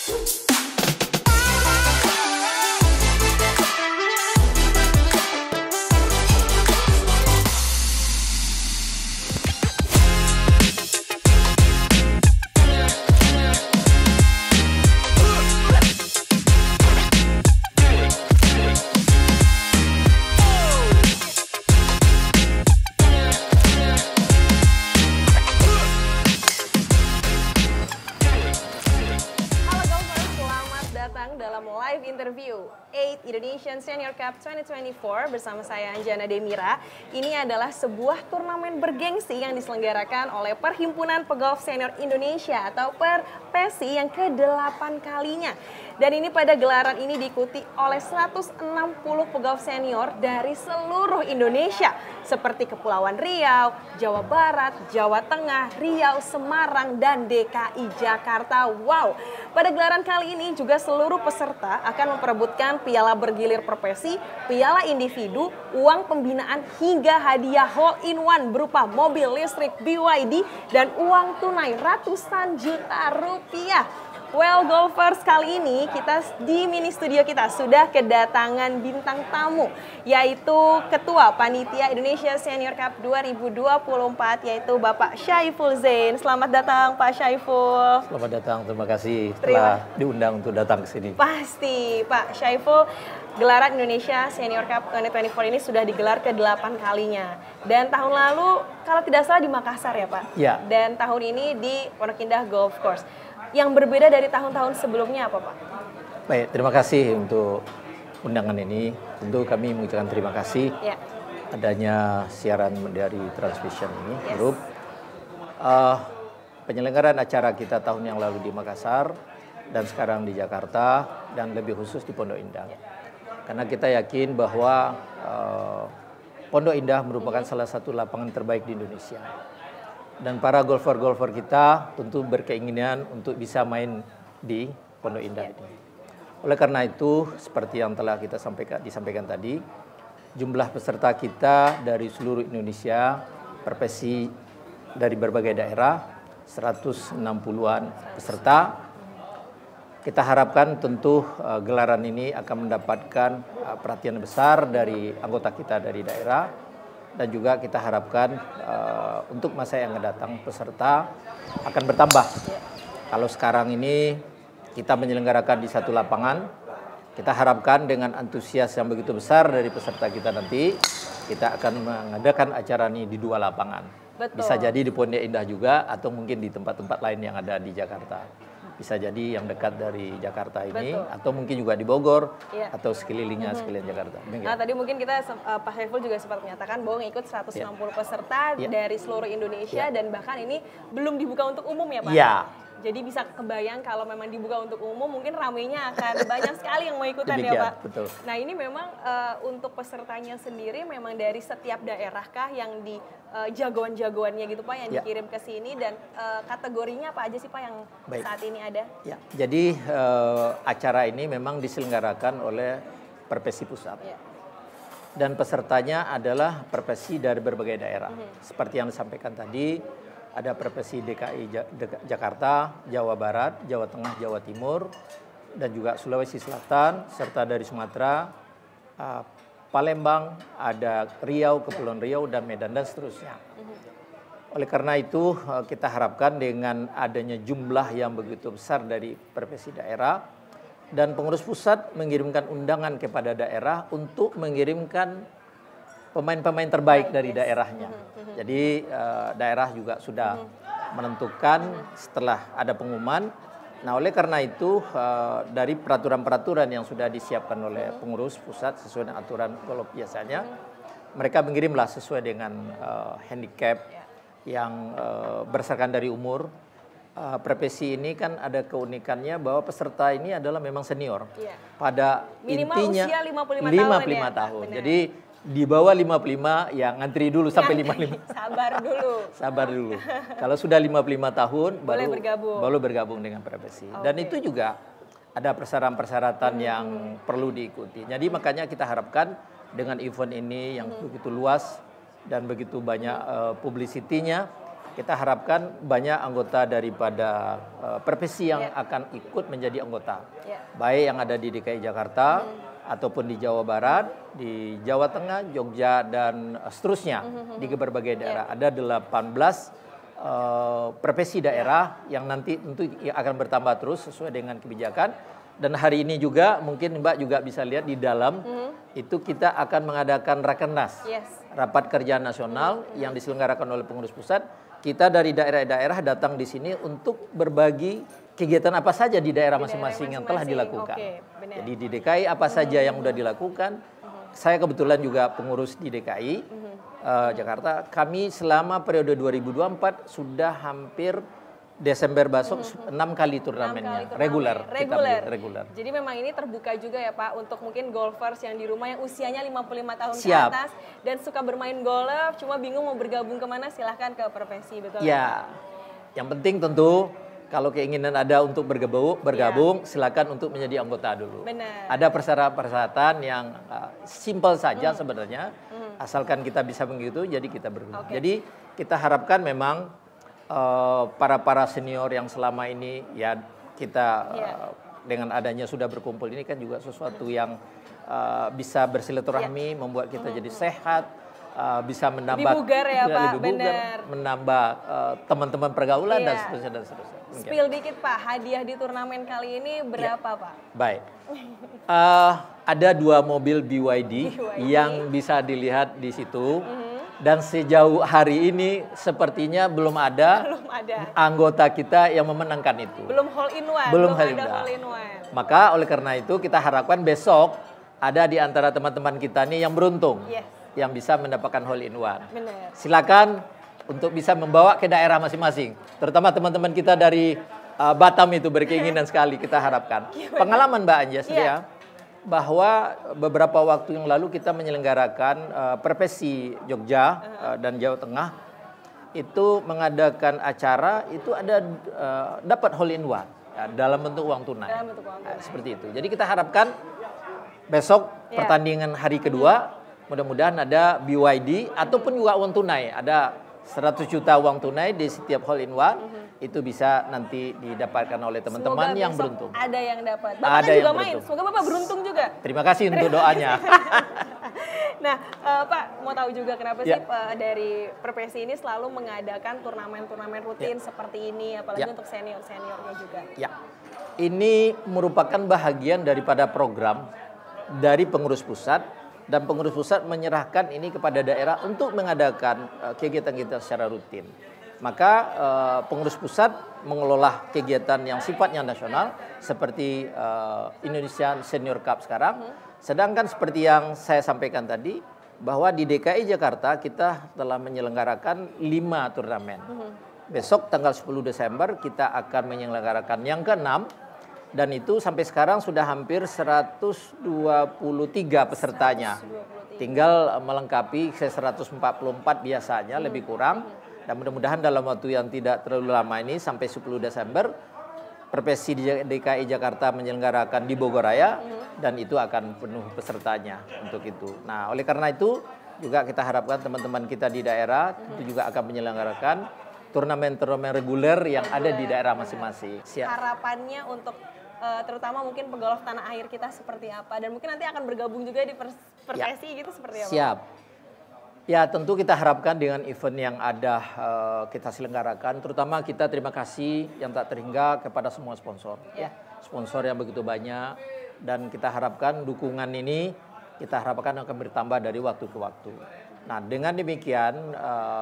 Dalam live interview 8 Indonesian Senior Cup 2024 bersama saya Anjana Demira. Ini adalah sebuah turnamen bergengsi yang diselenggarakan oleh Perhimpunan Pegolf Senior Indonesia atau PESI yang ke-8 kalinya. Dan ini pada gelaran ini diikuti oleh 160 pegolf senior dari seluruh Indonesia seperti Kepulauan Riau, Jawa Barat, Jawa Tengah, Riau, Semarang, dan DKI Jakarta. Wow, pada gelaran kali ini juga seluruh peserta akan memperebutkan piala bergilir per PESI, piala individu, uang pembinaan hingga hadiah hole-in-one berupa mobil listrik BYD dan uang tunai ratusan juta rupiah. Well, golfers, kali ini kita di mini studio kita sudah kedatangan bintang tamu, yaitu Ketua Panitia Indonesia Senior Cup 2024, yaitu Bapak Syaiful Zain. Selamat datang, Pak Syaiful. Selamat datang, terima kasih telah diundang untuk datang ke sini. Pasti, Pak Syaiful. Gelaran Indonesia Senior Cup 2024 ini sudah digelar ke-8 kalinya. Dan tahun lalu, kalau tidak salah di Makassar ya, Pak? Ya. Dan tahun ini di Pondok Indah Golf Course. Yang berbeda dari tahun-tahun sebelumnya apa, Pak? Baik, terima kasih untuk undangan ini. Tentu kami mengucapkan terima kasih adanya siaran dari Transvision ini, grup. Penyelenggaraan acara kita tahun yang lalu di Makassar dan sekarang di Jakarta dan lebih khusus di Pondok Indah. Karena kita yakin bahwa Pondok Indah merupakan salah satu lapangan terbaik di Indonesia. Dan para golfer-golfer kita tentu berkeinginan untuk bisa main di Pondok Indah ini. Oleh karena itu, seperti yang telah kita disampaikan tadi, jumlah peserta kita dari seluruh Indonesia, per PESI dari berbagai daerah, 160-an peserta. Kita harapkan tentu gelaran ini akan mendapatkan perhatian besar dari anggota kita dari daerah. Dan juga kita harapkan untuk masa yang akan datang peserta akan bertambah. Kalau sekarang ini kita menyelenggarakan di satu lapangan, kita harapkan dengan antusias yang begitu besar dari peserta kita nanti, kita akan mengadakan acara ini di 2 lapangan. Betul. Bisa jadi di Pondok Indah juga atau mungkin di tempat-tempat lain yang ada di Jakarta. Bisa jadi yang dekat dari Jakarta ini, atau mungkin juga di Bogor, atau sekelilingnya sekeliling Jakarta. Nah, tadi mungkin kita, Pak Syaiful juga sempat menyatakan bahwa ngikut 160 peserta dari seluruh Indonesia dan bahkan ini belum dibuka untuk umum ya, Pak? Iya. Jadi bisa kebayang kalau memang dibuka untuk umum mungkin ramainya akan banyak sekali yang mau ikutan. Demikian, ya, Pak? Betul. Nah, ini memang untuk pesertanya sendiri memang dari setiap daerah kah yang di jagoan-jagoannya gitu, Pak, yang dikirim ke sini, dan kategorinya apa aja sih, Pak, yang saat ini ada? Ya, jadi acara ini memang diselenggarakan oleh PESI Pusat. Dan pesertanya adalah PESI dari berbagai daerah. Seperti yang disampaikan tadi, ada PESI DKI Jakarta, Jawa Barat, Jawa Tengah, Jawa Timur, dan juga Sulawesi Selatan, serta dari Sumatera, Palembang, ada Riau, Kepulauan Riau, dan Medan, dan seterusnya. Oleh karena itu, kita harapkan dengan adanya jumlah yang begitu besar dari PESI daerah, dan pengurus pusat mengirimkan undangan kepada daerah untuk mengirimkan pemain-pemain terbaik dari daerahnya. Jadi daerah juga sudah menentukan setelah ada pengumuman. Nah, oleh karena itu dari peraturan-peraturan yang sudah disiapkan oleh pengurus pusat sesuai dengan aturan golf biasanya, mereka mengirimlah sesuai dengan handicap yang berdasarkan dari umur. PESI ini kan ada keunikannya bahwa peserta ini adalah memang senior. Pada minimal intinya usia 55 tahun. Jadi di bawah 55 ya ngantri dulu sampai 55. Sabar dulu. Sabar dulu. Kalau sudah 55 tahun baru bergabung dengan PESI. Dan itu juga ada persyaratan-persyaratan yang perlu diikuti. Jadi makanya kita harapkan dengan event ini yang begitu luas dan begitu banyak publicity-nya, kita harapkan banyak anggota daripada Perpesi yang akan ikut menjadi anggota. Baik yang ada di DKI Jakarta, ataupun di Jawa Barat, di Jawa Tengah, Jogja, dan seterusnya di berbagai daerah. Ada 18 Perpesi daerah yang nanti tentu akan bertambah terus sesuai dengan kebijakan. Dan hari ini juga mungkin Mbak juga bisa lihat di dalam itu kita akan mengadakan Rakernas, rapat kerja nasional yang diselenggarakan oleh pengurus pusat. Kita dari daerah-daerah datang di sini untuk berbagi kegiatan apa saja di daerah masing-masing yang telah dilakukan. Jadi di DKI apa saja yang sudah dilakukan. Saya kebetulan juga pengurus di DKI Jakarta. Kami selama periode 2024 sudah hampir Desember besok 6 kali turnamennya reguler. Jadi memang ini terbuka juga ya Pak untuk mungkin golfers yang di rumah yang usianya 55 tahun ke atas dan suka bermain golf cuma bingung mau bergabung kemana, silahkan ke Perpesi, betul ya. Yang penting tentu kalau keinginan ada untuk bergabung silakan untuk menjadi anggota dulu. Benar. Ada persyaratan yang simpel saja sebenarnya asalkan kita bisa begitu jadi kita bergabung. Jadi kita harapkan memang para senior yang selama ini ya kita dengan adanya sudah berkumpul ini kan juga sesuatu yang bisa bersilaturahmi, membuat kita jadi sehat, bisa menambah lebih bugar ya Pak, menambah teman-teman pergaulan dan seterusnya. Spill dikit Pak, hadiah di turnamen kali ini berapa Pak? Baik, ada 2 mobil BYD yang bisa dilihat di situ. Dan sejauh hari ini sepertinya belum ada anggota kita yang memenangkan itu. Belum hole in one. Belum hole in one. Maka oleh karena itu kita harapkan besok ada di antara teman-teman kita nih yang beruntung. Yang bisa mendapatkan hole in one. Benar. Silakan untuk bisa membawa ke daerah masing-masing. Terutama teman-teman kita dari Batam itu berkeinginan sekali kita harapkan. Pengalaman Mbak Anjas ya. Bahwa beberapa waktu yang lalu kita menyelenggarakan Perpesi Jogja dan Jawa Tengah itu mengadakan acara itu ada dapat hole in one dalam bentuk uang tunai. Seperti itu. Jadi kita harapkan besok pertandingan hari kedua mudah-mudahan ada BYD ataupun juga uang tunai. Ada 100 juta uang tunai di setiap hole in one. Itu bisa nanti didapatkan oleh teman-teman yang beruntung. Ada yang dapat. Bapak kan juga main. Semoga Bapak beruntung juga. Terima kasih untuk doanya. Nah, Pak mau tahu juga kenapa sih dari Perpesi ini selalu mengadakan turnamen-turnamen rutin seperti ini, apalagi untuk senior-seniornya juga. Ya, ini merupakan bahagian daripada program dari pengurus pusat dan pengurus pusat menyerahkan ini kepada daerah untuk mengadakan kegiatan-kegiatan secara rutin. Maka pengurus pusat mengelola kegiatan yang sifatnya nasional seperti Indonesian Senior Cup sekarang. Sedangkan seperti yang saya sampaikan tadi bahwa di DKI Jakarta kita telah menyelenggarakan 5 turnamen. Besok tanggal 10 Desember kita akan menyelenggarakan yang ke-6 dan itu sampai sekarang sudah hampir 123 pesertanya. Tinggal melengkapi 144 biasanya lebih kurang. Dan mudah-mudahan dalam waktu yang tidak terlalu lama ini sampai 10 Desember Perpesi DKI Jakarta menyelenggarakan di Bogoraya dan itu akan penuh pesertanya untuk itu. Nah, oleh karena itu juga kita harapkan teman-teman kita di daerah itu juga akan menyelenggarakan turnamen-turnamen reguler yang ada di daerah masing-masing. Harapannya untuk terutama mungkin pegolf tanah air kita seperti apa dan mungkin nanti akan bergabung juga di Perpesi gitu seperti apa? Siap. Ya tentu kita harapkan dengan event yang ada kita selenggarakan, terutama kita terima kasih yang tak terhingga kepada semua sponsor. Sponsor yang begitu banyak dan kita harapkan dukungan ini kita harapkan akan bertambah dari waktu ke waktu. Nah dengan demikian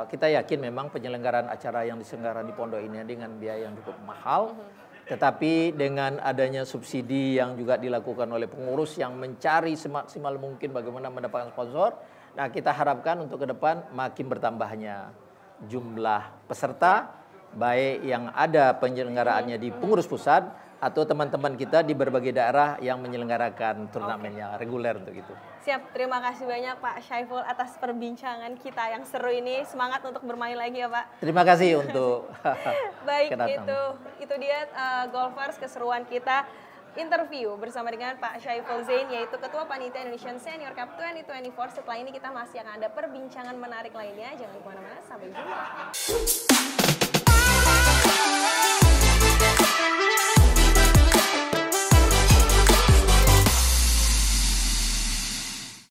kita yakin memang penyelenggaraan acara yang diselenggarakan di pondok ini dengan biaya yang cukup mahal. Tetapi dengan adanya subsidi yang juga dilakukan oleh pengurus yang mencari semaksimal mungkin bagaimana mendapatkan sponsor. Nah kita harapkan untuk ke depan makin bertambahnya jumlah peserta, baik yang ada penyelenggaraannya di pengurus pusat atau teman-teman kita di berbagai daerah yang menyelenggarakan turnamennya reguler untuk itu. Siap, terima kasih banyak Pak Syaiful atas perbincangan kita yang seru ini. Semangat untuk bermain lagi ya Pak. Terima kasih untuk baik, itu dia golfers keseruan kita interview bersama dengan Pak Syaiful Zain, yaitu Ketua Panitia Indonesian Senior Cup 2024. Setelah ini kita masih akan ada perbincangan menarik lainnya. Jangan kemana-mana, sampai jumpa.